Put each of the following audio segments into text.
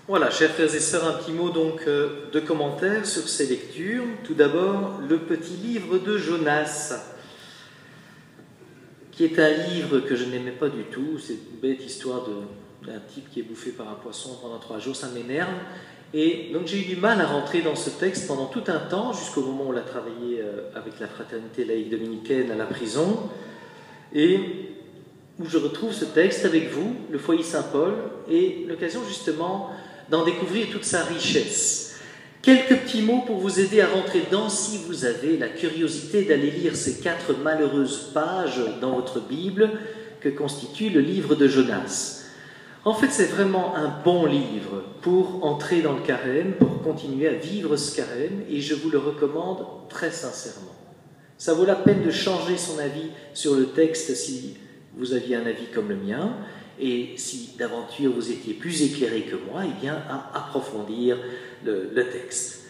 Voilà, chers frères et sœurs, un petit mot donc de commentaire sur ces lectures. Tout d'abord, le petit livre de Jonas, qui est un livre que je n'aimais pas du tout. C'est une bête histoire d'un type qui est bouffé par un poisson pendant 3 jours, ça m'énerve. Et donc j'ai eu du mal à rentrer dans ce texte pendant tout un temps, jusqu'au moment où on l'a travaillé avec la fraternité laïque dominicaine à la prison, et où je retrouve ce texte avec vous, le foyer Saint-Paul, et l'occasion justement d'en découvrir toute sa richesse. Quelques petits mots pour vous aider à rentrer dedans si vous avez la curiosité d'aller lire ces 4 malheureuses pages dans votre Bible que constitue le livre de Jonas. En fait, c'est vraiment un bon livre pour entrer dans le carême, pour continuer à vivre ce carême, et je vous le recommande très sincèrement. Ça vaut la peine de changer son avis sur le texte si vous aviez un avis comme le mien, et si d'aventure vous étiez plus éclairé que moi, eh bien à approfondir le texte.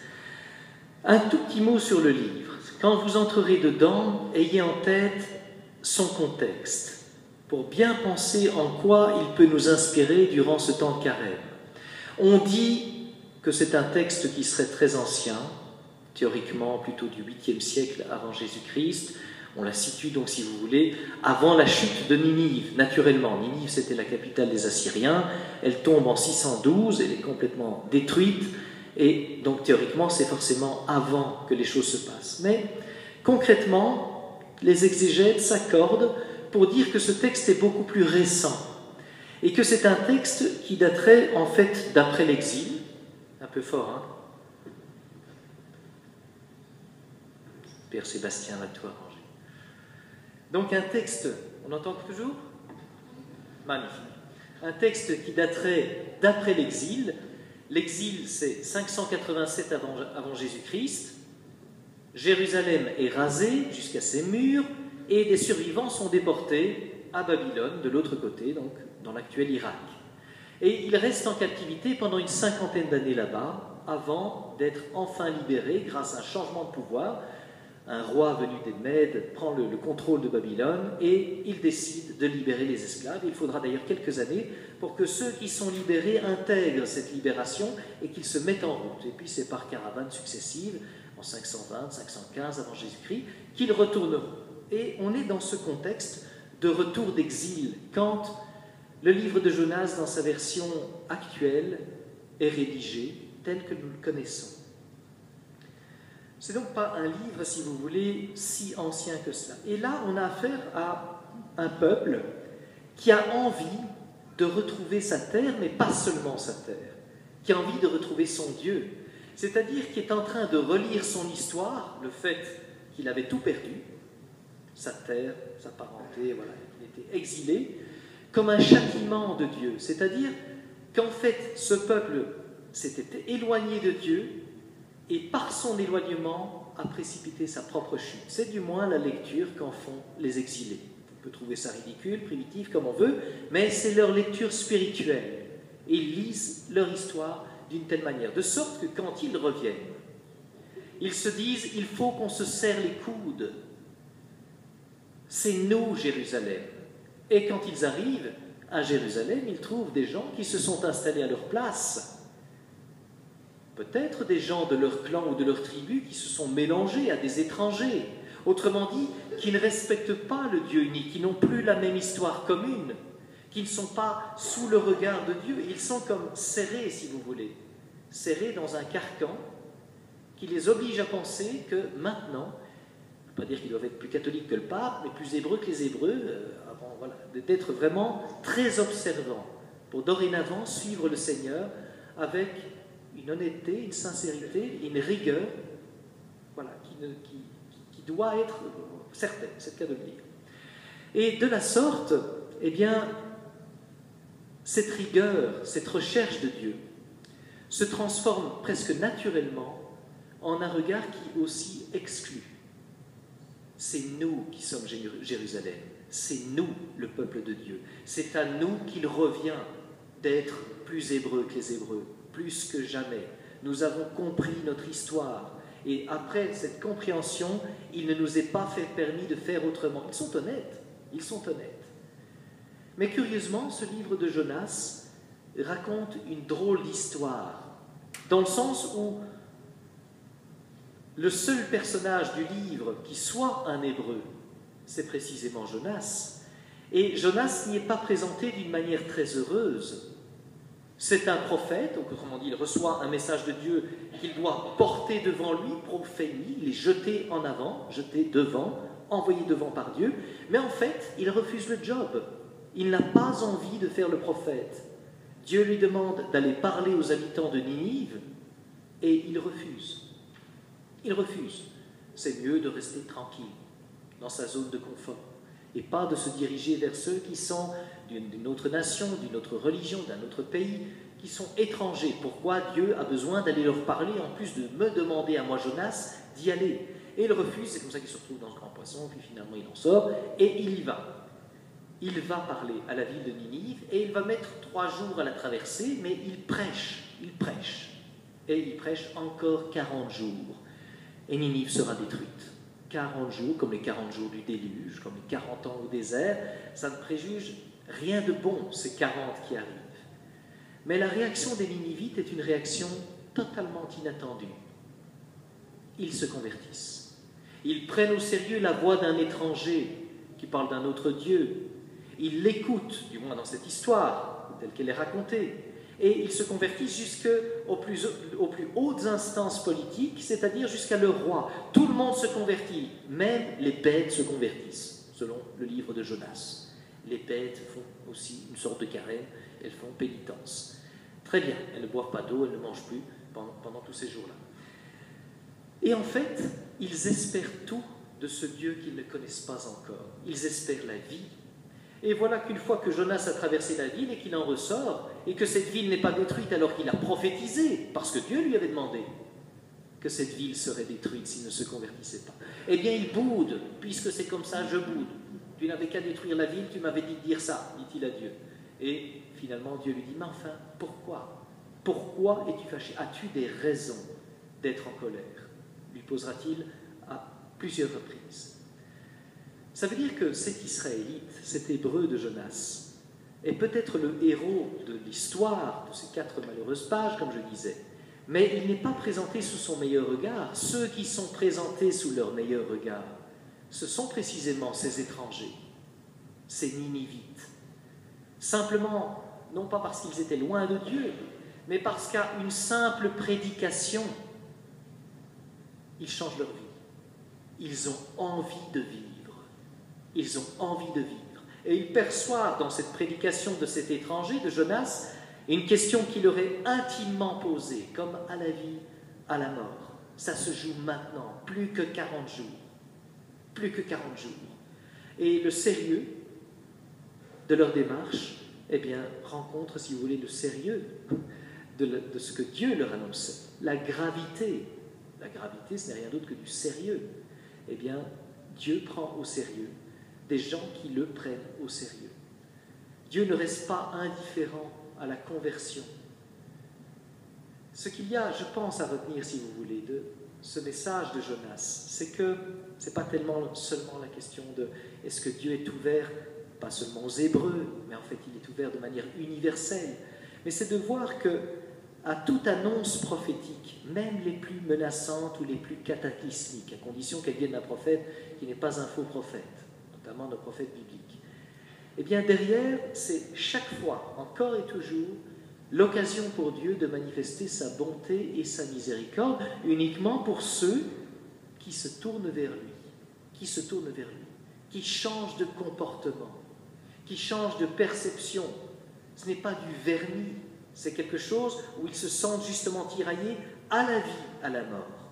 Un tout petit mot sur le livre. Quand vous entrerez dedans, ayez en tête son contexte, pour bien penser en quoi il peut nous inspirer durant ce temps de carême. On dit que c'est un texte qui serait très ancien, théoriquement plutôt du 8e siècle avant Jésus-Christ. On la situe donc, si vous voulez, avant la chute de Ninive, naturellement. Ninive, c'était la capitale des Assyriens. Elle tombe en 612, elle est complètement détruite. Et donc, théoriquement, c'est forcément avant que les choses se passent. Mais, concrètement, les exégètes s'accordent pour dire que ce texte est beaucoup plus récent. Et que c'est un texte qui daterait, en fait, d'après l'exil. Un peu fort, hein? Père Sébastien va tout arranger. Donc un texte, on entend toujours? Magnifique. Un texte qui daterait d'après l'exil. L'exil, c'est 587 avant Jésus-Christ. Jérusalem est rasée jusqu'à ses murs et des survivants sont déportés à Babylone, de l'autre côté, donc dans l'actuel Irak. Et ils restent en captivité pendant une 50aine d'années là-bas, avant d'être enfin libérés grâce à un changement de pouvoir. Un roi venu des Mèdes prend le contrôle de Babylone et il décide de libérer les esclaves. Il faudra d'ailleurs quelques années pour que ceux qui sont libérés intègrent cette libération et qu'ils se mettent en route. Et puis c'est par caravanes successives, en 520, 515 avant Jésus-Christ, qu'ils retourneront. Et on est dans ce contexte de retour d'exil, quand le livre de Jonas, dans sa version actuelle, est rédigé tel que nous le connaissons. C'est donc pas un livre, si vous voulez, si ancien que cela. Et là, on a affaire à un peuple qui a envie de retrouver sa terre, mais pas seulement sa terre, qui a envie de retrouver son Dieu, c'est-à-dire qui est en train de relire son histoire, le fait qu'il avait tout perdu, sa terre, sa parenté, voilà, qu'il était exilé, comme un châtiment de Dieu, c'est-à-dire qu'en fait, ce peuple s'était éloigné de Dieu, et par son éloignement a précipité sa propre chute. C'est du moins la lecture qu'en font les exilés. On peut trouver ça ridicule, primitif, comme on veut, mais c'est leur lecture spirituelle. Et ils lisent leur histoire d'une telle manière, de sorte que quand ils reviennent, ils se disent, il faut qu'on se serre les coudes. C'est nous, Jérusalem. Et quand ils arrivent à Jérusalem, ils trouvent des gens qui se sont installés à leur place. Peut-être des gens de leur clan ou de leur tribu qui se sont mélangés à des étrangers, autrement dit, qui ne respectent pas le Dieu unique, qui n'ont plus la même histoire commune, qui ne sont pas sous le regard de Dieu. Ils sont comme serrés, si vous voulez, serrés dans un carcan qui les oblige à penser que maintenant, je ne veux pas dire qu'ils doivent être plus catholiques que le pape, mais plus hébreux que les Hébreux, voilà, d'être vraiment très observants pour dorénavant suivre le Seigneur avec une honnêteté, une sincérité, une rigueur, voilà, qui doit être certaine, c'est le cas de le dire. Et de la sorte, eh bien, cette rigueur, cette recherche de Dieu, se transforme presque naturellement en un regard qui aussi exclut. C'est nous qui sommes Jérusalem, c'est nous le peuple de Dieu, c'est à nous qu'il revient d'être plus hébreux que les Hébreux, plus que jamais. Nous avons compris notre histoire. Et après cette compréhension, il ne nous est pas permis de faire autrement. Ils sont honnêtes. Mais curieusement, ce livre de Jonas raconte une drôle d'histoire, dans le sens où le seul personnage du livre qui soit un Hébreu, c'est précisément Jonas. Et Jonas n'y est pas présenté d'une manière très heureuse. C'est un prophète, autrement dit, il reçoit un message de Dieu qu'il doit porter devant lui, prophénie, il est jeté en avant, jeté devant, envoyé devant par Dieu, mais en fait, il refuse le job. Il n'a pas envie de faire le prophète. Dieu lui demande d'aller parler aux habitants de Ninive, et il refuse. Il refuse. C'est mieux de rester tranquille, dans sa zone de confort, et pas de se diriger vers ceux qui sont d'une autre nation, d'une autre religion, d'un autre pays, qui sont étrangers. Pourquoi Dieu a besoin d'aller leur parler, en plus de me demander à moi, Jonas, d'y aller? Et il refuse, c'est comme ça qu'il se retrouve dans ce grand poisson, puis finalement il en sort, et il y va. Il va parler à la ville de Ninive, et il va mettre 3 jours à la traverser, mais il prêche, et il prêche encore 40 jours. Et Ninive sera détruite. 40 jours, comme les 40 jours du déluge, comme les 40 ans au désert, ça ne préjuge rien de bon, ces 40 qui arrivent. Mais la réaction des Ninivites est une réaction totalement inattendue. Ils se convertissent. Ils prennent au sérieux la voix d'un étranger qui parle d'un autre Dieu. Ils l'écoutent, du moins dans cette histoire, telle qu'elle est racontée. Et ils se convertissent jusqu'aux plus hautes instances politiques, c'est-à-dire jusqu'à leur roi. Tout le monde se convertit, même les bêtes se convertissent, selon le livre de Jonas. Les bêtes font aussi une sorte de carême, elles font pénitence. Très bien, elles ne boivent pas d'eau, elles ne mangent plus pendant tous ces jours-là. Et en fait, ils espèrent tout de ce Dieu qu'ils ne connaissent pas encore. Ils espèrent la vie. Et voilà qu'une fois que Jonas a traversé la ville et qu'il en ressort, et que cette ville n'est pas détruite alors qu'il a prophétisé, parce que Dieu lui avait demandé que cette ville serait détruite s'il ne se convertissait pas, eh bien il boude, puisque c'est comme ça, je boude. Tu n'avais qu'à détruire la ville, tu m'avais dit de dire ça, dit-il à Dieu. Et finalement Dieu lui dit, mais enfin, pourquoi? Pourquoi es-tu fâché? As-tu des raisons d'être en colère? Lui posera-t-il à plusieurs reprises. Ça veut dire que cet Israélite, cet Hébreu de Jonas, est peut-être le héros de l'histoire de ces 4 malheureuses pages, comme je disais, mais il n'est pas présenté sous son meilleur regard. Ceux qui sont présentés sous leur meilleur regard, ce sont précisément ces étrangers, ces Ninivites. Simplement, non pas parce qu'ils étaient loin de Dieu, mais parce qu'à une simple prédication, ils changent leur vie. Ils ont envie de vivre. Ils ont envie de vivre. Et ils perçoivent dans cette prédication de cet étranger, de Jonas, une question qui leur est intimement posée, comme à la vie, à la mort. Ça se joue maintenant, plus que 40 jours. Plus que 40 jours. Et le sérieux de leur démarche, eh bien, rencontre, si vous voulez, le sérieux de ce que Dieu leur annonçait. La gravité, ce n'est rien d'autre que du sérieux. Eh bien, Dieu prend au sérieux des gens qui le prennent au sérieux. Dieu ne reste pas indifférent à la conversion. Ce qu'il y a, je pense, à retenir, si vous voulez, de ce message de Jonas, c'est que ce n'est pas seulement la question de est-ce que Dieu est ouvert, pas seulement aux Hébreux, mais en fait il est ouvert de manière universelle, mais c'est de voir que à toute annonce prophétique, même les plus menaçantes ou les plus cataclysmiques, à condition qu'elle vienne d'un prophète qui n'est pas un faux prophète, notamment d'un prophète biblique, eh bien derrière, c'est chaque fois, encore et toujours, l'occasion pour Dieu de manifester sa bonté et sa miséricorde uniquement pour ceux qui se tournent vers lui, qui changent de comportement, qui changent de perception. Ce n'est pas du vernis, c'est quelque chose où ils se sentent justement tiraillés à la vie, à la mort.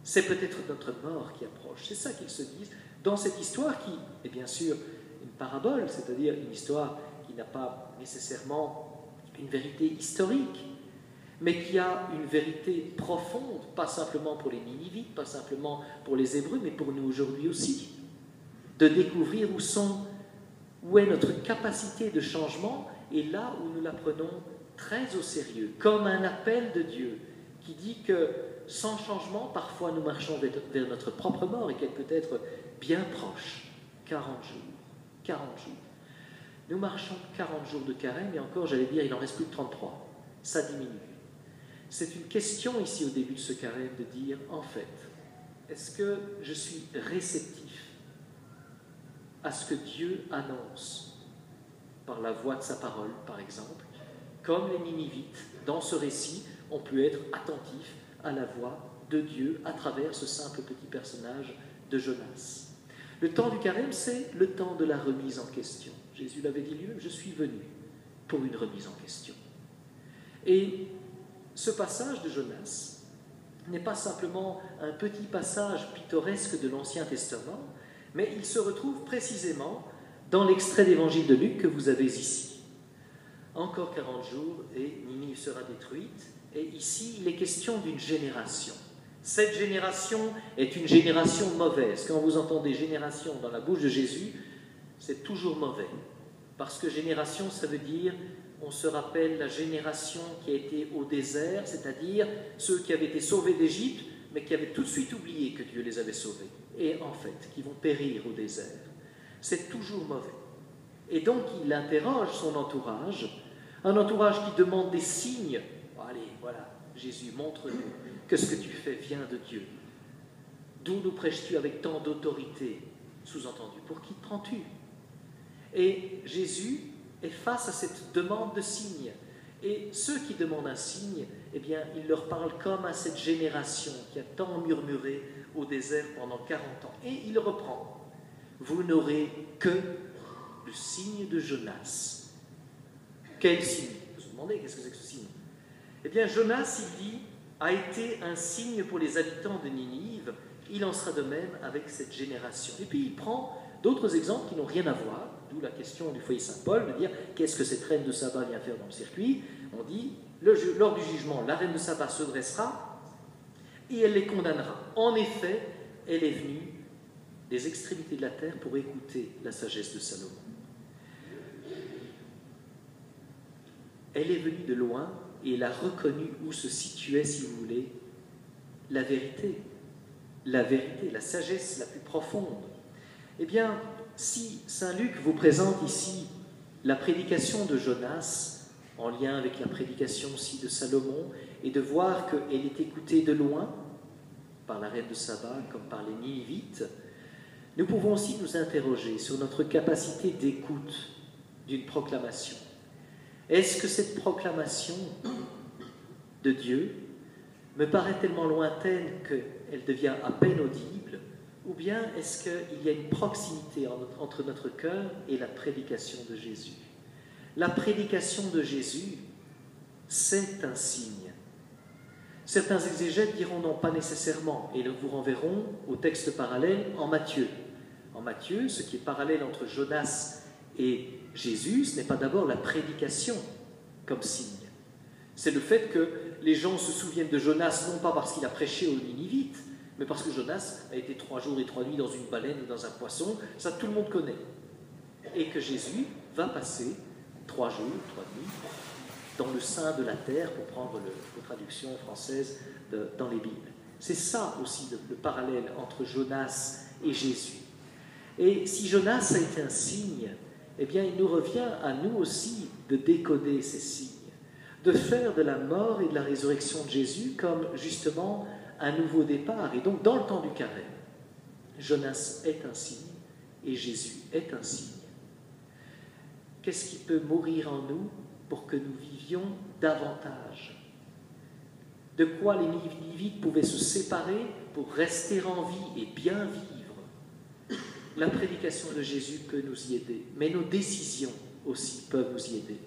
C'est peut-être notre mort qui approche, c'est ça qu'ils se disent dans cette histoire qui est bien sûr une parabole, c'est-à-dire une histoire qui n'a pas nécessairement une vérité historique, mais qui a une vérité profonde, pas simplement pour les Ninivites, pas simplement pour les Hébreux, mais pour nous aujourd'hui aussi, de découvrir où est notre capacité de changement, et là où nous la prenons très au sérieux, comme un appel de Dieu qui dit que sans changement, parfois nous marchons vers notre propre mort et qu'elle peut être bien proche. 40 jours. Nous marchons 40 jours de carême, et encore, j'allais dire, il en reste plus que 33. Ça diminue. C'est une question ici au début de ce carême de dire, en fait, est-ce que je suis réceptif à ce que Dieu annonce par la voix de sa parole, par exemple, comme les Ninivites, dans ce récit, ont pu être attentifs à la voix de Dieu à travers ce simple petit personnage de Jonas. Le temps du carême, c'est le temps de la remise en question. Jésus l'avait dit lui-même, je suis venu pour une remise en question. Et ce passage de Jonas n'est pas simplement un petit passage pittoresque de l'Ancien Testament, mais il se retrouve précisément dans l'extrait d'évangile de Luc que vous avez ici. Encore 40 jours et Ninive sera détruite, et ici il est question d'une génération. Cette génération est une génération mauvaise. Quand vous entendez génération dans la bouche de Jésus, c'est toujours mauvais. Parce que génération, ça veut dire, on se rappelle la génération qui a été au désert, c'est-à-dire ceux qui avaient été sauvés d'Égypte, mais qui avaient tout de suite oublié que Dieu les avait sauvés. Et en fait, qui vont périr au désert. C'est toujours mauvais. Et donc, il interroge son entourage, un entourage qui demande des signes. Allez, voilà, Jésus, montre-nous que ce que tu fais vient de Dieu. D'où nous prêches-tu avec tant d'autorité? Sous-entendu, pour qui te prends-tu? Et Jésus est face à cette demande de signes. Et ceux qui demandent un signe, eh bien, il leur parle comme à cette génération qui a tant murmuré au désert pendant 40 ans. Et il reprend. Vous n'aurez que le signe de Jonas. Quel signe? Vous vous demandez, qu'est-ce que c'est que ce signe? Eh bien, Jonas, il dit, a été un signe pour les habitants de Ninive. Il en sera de même avec cette génération. Et puis, il prend d'autres exemples qui n'ont rien à voir, d'où la question du foyer Saint-Paul, de dire, qu'est-ce que cette reine de Saba vient faire dans le circuit? On dit, lors du jugement, la reine de Saba se dressera et elle les condamnera. En effet, elle est venue des extrémités de la terre pour écouter la sagesse de Salomon. Elle est venue de loin et elle a reconnu où se situait, si vous voulez, la vérité, la sagesse la plus profonde. Eh bien, si saint Luc vous présente ici la prédication de Jonas, en lien avec la prédication aussi de Salomon, et de voir qu'elle est écoutée de loin, par la reine de Saba comme par les Ninivites, nous pouvons aussi nous interroger sur notre capacité d'écoute d'une proclamation. Est-ce que cette proclamation de Dieu me paraît tellement lointaine qu'elle devient à peine audible, ou bien est-ce qu'il y a une proximité entre notre cœur et la prédication de Jésus? La prédication de Jésus, c'est un signe. Certains exégètes diront non, pas nécessairement, et nous vous renverrons au texte parallèle en Matthieu. En Matthieu, ce qui est parallèle entre Jonas et Jésus, ce n'est pas d'abord la prédication comme signe. C'est le fait que les gens se souviennent de Jonas, non pas parce qu'il a prêché aux Ninivites, mais parce que Jonas a été 3 jours et 3 nuits dans une baleine ou dans un poisson, ça tout le monde connaît. Et que Jésus va passer 3 jours, 3 nuits, dans le sein de la terre, pour prendre la traduction française dans les Bibles. C'est ça aussi le parallèle entre Jonas et Jésus. Et si Jonas a été un signe, eh bien il nous revient à nous aussi de décoder ces signes, de faire de la mort et de la résurrection de Jésus comme justement un nouveau départ. Et donc dans le temps du carême, Jonas est un signe et Jésus est un signe. Qu'est-ce qui peut mourir en nous pour que nous vivions davantage? De quoi les Ninivites pouvaient se séparer pour rester en vie et bien vivre? La prédication de Jésus peut nous y aider, mais nos décisions aussi peuvent nous y aider.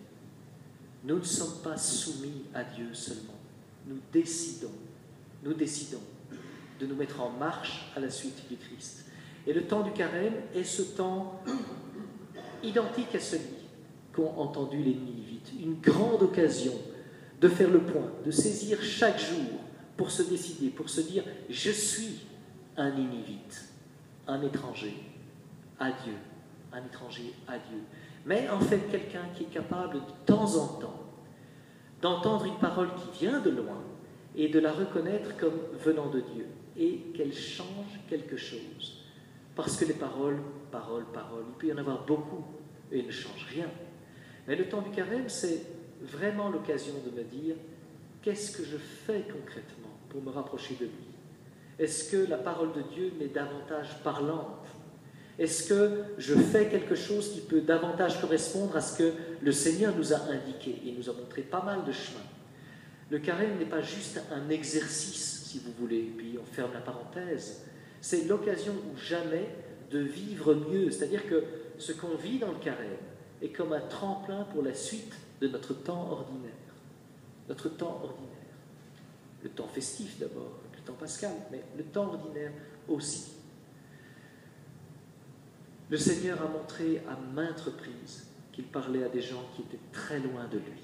Nous ne sommes pas soumis à Dieu seulement. Nous décidons de nous mettre en marche à la suite du Christ. Et le temps du carême est ce temps identique à celui qu'ont entendu les Ninivites. Une grande occasion de faire le point, de saisir chaque jour pour se décider, pour se dire « Je suis un Ninivite, un étranger à Dieu, un étranger à Dieu ». Mais en fait, quelqu'un qui est capable de temps en temps d'entendre une parole qui vient de loin et de la reconnaître comme venant de Dieu et qu'elle change quelque chose. Parce que les paroles, il peut y en avoir beaucoup et il ne change rien. Mais le temps du carême, c'est vraiment l'occasion de me dire qu'est-ce que je fais concrètement pour me rapprocher de lui? Est-ce que la parole de Dieu m'est davantage parlante? Est-ce que je fais quelque chose qui peut davantage correspondre à ce que le Seigneur nous a indiqué? Il nous a montré pas mal de chemins. Le carême n'est pas juste un exercice, si vous voulez, puis on ferme la parenthèse. C'est l'occasion ou jamais de vivre mieux. C'est-à-dire que ce qu'on vit dans le carême est comme un tremplin pour la suite de notre temps ordinaire. Notre temps ordinaire. Le temps festif d'abord, le temps pascal, mais le temps ordinaire aussi. Le Seigneur a montré à maintes reprises qu'il parlait à des gens qui étaient très loin de lui.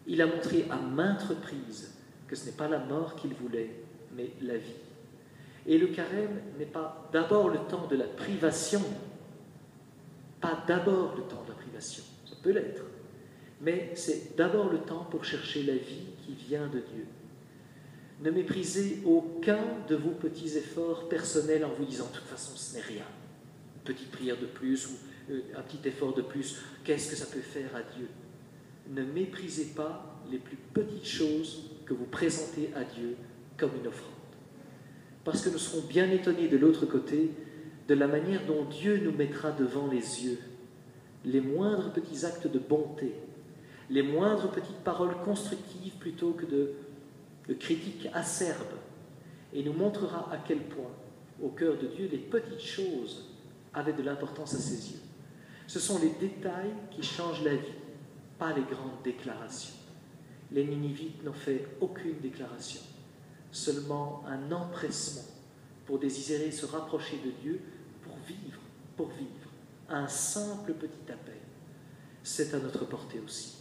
Il a montré à maintes reprises que ce n'est pas la mort qu'il voulait, mais la vie. Et le carême n'est pas d'abord le temps de la privation, pas d'abord le temps de la privation, ça peut l'être, mais c'est d'abord le temps pour chercher la vie qui vient de Dieu. Ne méprisez aucun de vos petits efforts personnels en vous disant « de toute façon ce n'est rien ». Une petite prière de plus ou un petit effort de plus, qu'est-ce que ça peut faire à Dieu? Ne méprisez pas les plus petites choses que vous présentez à Dieu comme une offrande. Parce que nous serons bien étonnés de l'autre côté de la manière dont Dieu nous mettra devant les yeux les moindres petits actes de bonté, les moindres petites paroles constructives plutôt que de critiques acerbes, et nous montrera à quel point, au cœur de Dieu, les petites choses avaient de l'importance à ses yeux. Ce sont les détails qui changent la vie, pas les grandes déclarations. Les Ninivites n'ont fait aucune déclaration, seulement un empressement pour désirer se rapprocher de Dieu, pour vivre, un simple petit appel. C'est à notre portée aussi.